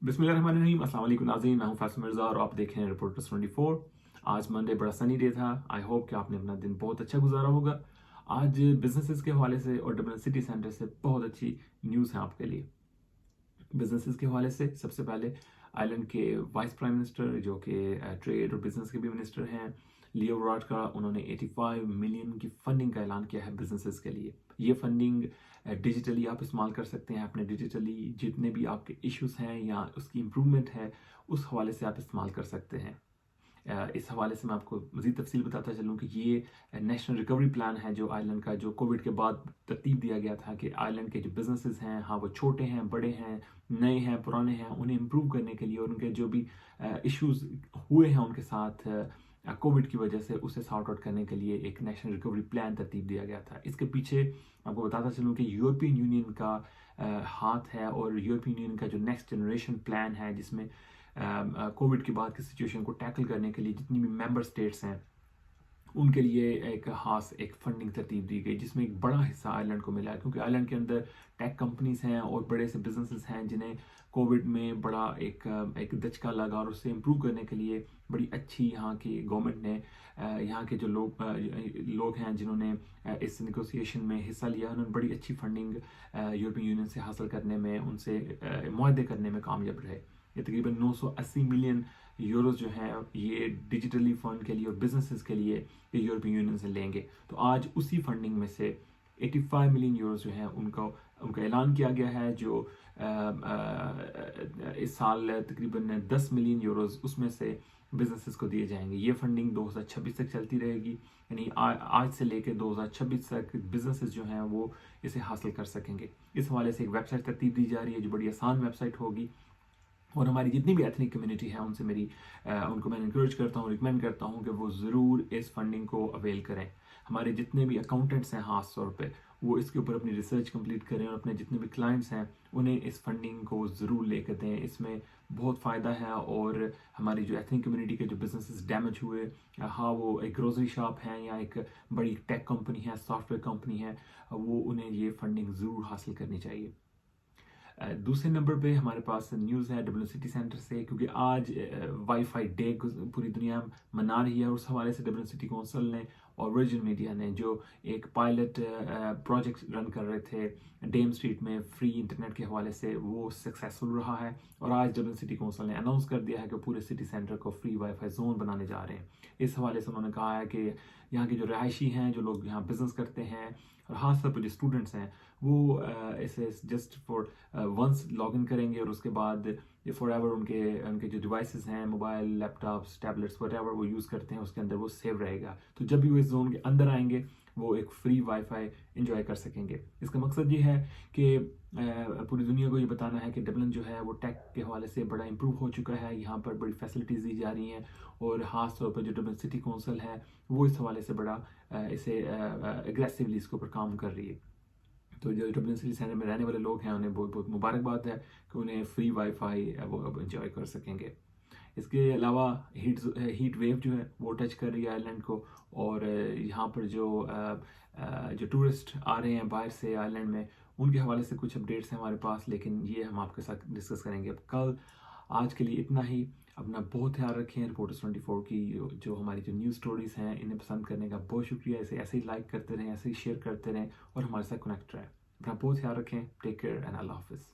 بسم اللہ الرحمن الرحیم. السلام علیکم ناظرین, میں ہوں فیصل مرزا اور آپ دیکھ رہے ہیں رپورٹرز 24. آج منڈے بڑا سنی ڈے تھا. آئی ہوپ کہ آپ نے اپنا دن بہت اچھا گزارا ہوگا. آج بزنسز کے حوالے سے اور ڈبلن سٹی سینٹر سے بہت اچھی نیوز ہے آپ کے لیے. بزنسز کے حوالے سے سب سے پہلے آئرلینڈ کے وائس پرائم منسٹر جو کہ ٹریڈ اور بزنس کے بھی منسٹر ہیں, لیو وارڈ کا, انہوں نے 85 ملین کی فنڈنگ کا اعلان کیا ہے بزنسز کے لیے. یہ فنڈنگ ڈیجیٹلی آپ استعمال کر سکتے ہیں. اپنے ڈیجیٹلی جتنے بھی آپ کے ایشوز ہیں یا اس کی امپرومنٹ ہے اس حوالے سے آپ استعمال کر سکتے ہیں. اس حوالے سے میں آپ کو مزید تفصیل بتاتا چلوں کہ یہ نیشنل ریکوری پلان ہے جو آئرلینڈ کا, جو کووڈ کے بعد ترتیب دیا گیا تھا کہ آئرلینڈ کے جو بزنسز ہیں, ہاں وہ چھوٹے ہیں, بڑے ہیں, نئے ہیں, پرانے ہیں, انہیں امپروو کرنے کے لیے اور ان کے جو بھی ایشوز ہوئے ہیں ان کے ساتھ کووڈ کی وجہ سے اسے سارٹ آؤٹ کرنے کے لیے ایک نیشنل ریکوری پلان ترتیب دیا گیا تھا. اس کے پیچھے آپ کو بتاتا چلوں کہ یورپین یونین کا ہاتھ ہے اور یورپین یونین کا جو نیکسٹ جنریشن پلان ہے جس میں کووڈ کے بعد کی سچویشن کو ٹیکل کرنے کے لیے جتنی بھی ممبر اسٹیٹس ہیں ان کے لیے ایک خاص ایک فنڈنگ ترتیب دی گئی جس میں ایک بڑا حصہ آئرلینڈ کو ملا ہے, کیونکہ آئرلینڈ کے اندر ٹیک کمپنیز ہیں اور بڑے سے بزنسز ہیں جنہیں کووڈ میں بڑا ایک دھچکا لگا اور اسے امپروو کرنے کے لیے بڑی اچھی یہاں کی گورنمنٹ نے یہاں کے جو لوگ ہیں جنہوں نے اس نیگوسیشن میں حصہ لیا, انہوں نے بڑی اچھی فنڈنگ یورپین یونین سے حاصل کرنے میں, ان سے معاہدے کرنے میں کامیاب رہے. یہ تقریباً 980 ملین یوروز جو ہیں یہ ڈیجیٹلی فنڈ کے لیے اور بزنسز کے لیے یہ یورپین یونین سے لیں گے. تو آج اسی فنڈنگ میں سے 85 ملین یوروز جو ہیں ان کا اعلان کیا گیا ہے, جو اس سال تقریباً 10 ملین یوروز اس میں سے بزنسز کو دیے جائیں گے. یہ فنڈنگ 2026 تک چلتی رہے گی, یعنی آج سے لے کے 2026 تک بزنسز جو ہیں وہ اسے حاصل کر سکیں گے. اس حوالے سے ایک ویب سائٹ ترتیب دی جا رہی ہے جو بڑی آسان ویب سائٹ ہوگی, اور ہماری جتنی بھی ایتھنک کمیونٹی ہے ان سے ان کو میں انکریج کرتا ہوں, ریکمینڈ کرتا ہوں کہ وہ ضرور اس فنڈنگ کو اویل کریں. ہمارے جتنے بھی اکاؤنٹنٹس ہیں خاص طور پہ وہ اس کے اوپر اپنی ریسرچ کمپلیٹ کریں اور اپنے جتنے بھی کلائنٹس ہیں انہیں اس فنڈنگ کو ضرور لے کر دیں. اس میں بہت فائدہ ہے, اور ہماری جو ایتھنک کمیونٹی کے جو بزنسز ڈیمیج ہوئے, ہاں وہ ایک گروسری شاپ ہیں یا ایک بڑی ٹیک کمپنی ہے, سافٹ ویئر کمپنی ہے, وہ انہیں یہ فنڈنگ ضرور حاصل کرنی چاہیے. دوسرے نمبر پہ ہمارے پاس نیوز ہے ڈبلن سٹی سینٹر سے, کیونکہ آج وائی فائی ڈے پوری دنیا منا رہی ہے, اور اس حوالے سے ڈبلن سٹی کونسل نے اور ورجن میڈیا نے جو ایک پائلٹ پروجیکٹ رن کر رہے تھے ڈیم اسٹریٹ میں فری انٹرنیٹ کے حوالے سے, وہ سکسیسفل رہا ہے. اور آج ڈبلن سٹی کونسل نے اناؤنس کر دیا ہے کہ پورے سٹی سینٹر کو فری وائی فائی زون بنانے جا رہے ہیں. اس حوالے سے انہوں نے کہا ہے کہ یہاں کے جو رہائشی ہیں, جو لوگ یہاں بزنس کرتے ہیں, اور خاص طور پہ جو اسٹوڈنٹس ہیں, وہ اسے just for once log in کریں گے اور اس کے بعد فار ایور ان کے جو ڈیوائسز ہیں, mobile, laptops, tablets, whatever وہ یوز کرتے ہیں اس کے اندر وہ سیو رہے گا. تو جب بھی وہ اس زون کے اندر آئیں گے وہ ایک فری وائی فائی انجوائے کر سکیں گے. اس کا مقصد یہ ہے کہ پوری دنیا کو یہ بتانا ہے کہ ڈبلن جو ہے وہ ٹیک کے حوالے سے بڑا امپروو ہو چکا ہے, یہاں پر بڑی فیسلٹیز دی جا رہی ہیں, اور خاص طور پر جو ڈبلن سٹی کونسل ہے وہ اس حوالے سے بڑا اسے اگریسولی اس کے اوپر کام کر رہی ہے. تو جو ڈبلن سٹی سینٹر میں رہنے والے لوگ ہیں انہیں بہت بہت مبارکباد ہے کہ انہیں فری وائی فائی وہ اب انجوائے کر سکیں گے. اس کے علاوہ ہیٹ ویو جو ہے وہ ٹچ کر رہی ہے آئرلینڈ کو, اور یہاں پر جو ٹورسٹ آ رہے ہیں باہر سے آئرلینڈ میں, ان کے حوالے سے کچھ اپڈیٹس ہیں ہمارے پاس, لیکن یہ ہم آپ کے ساتھ ڈسکس کریں گے کل. آج کے لیے اتنا ہی. اپنا بہت خیال رکھیں. رپورٹرز 24 کی جو ہماری جو نیوز سٹوریز ہیں انہیں پسند کرنے کا بہت شکریہ. ایسے ہی لائک کرتے رہیں, ایسے ہی شیئر کرتے رہیں اور ہمارے ساتھ کنیکٹ رہیں. اپنا بہت خیال رکھیں. ٹیک کیئر اینڈ اللہ حافظ.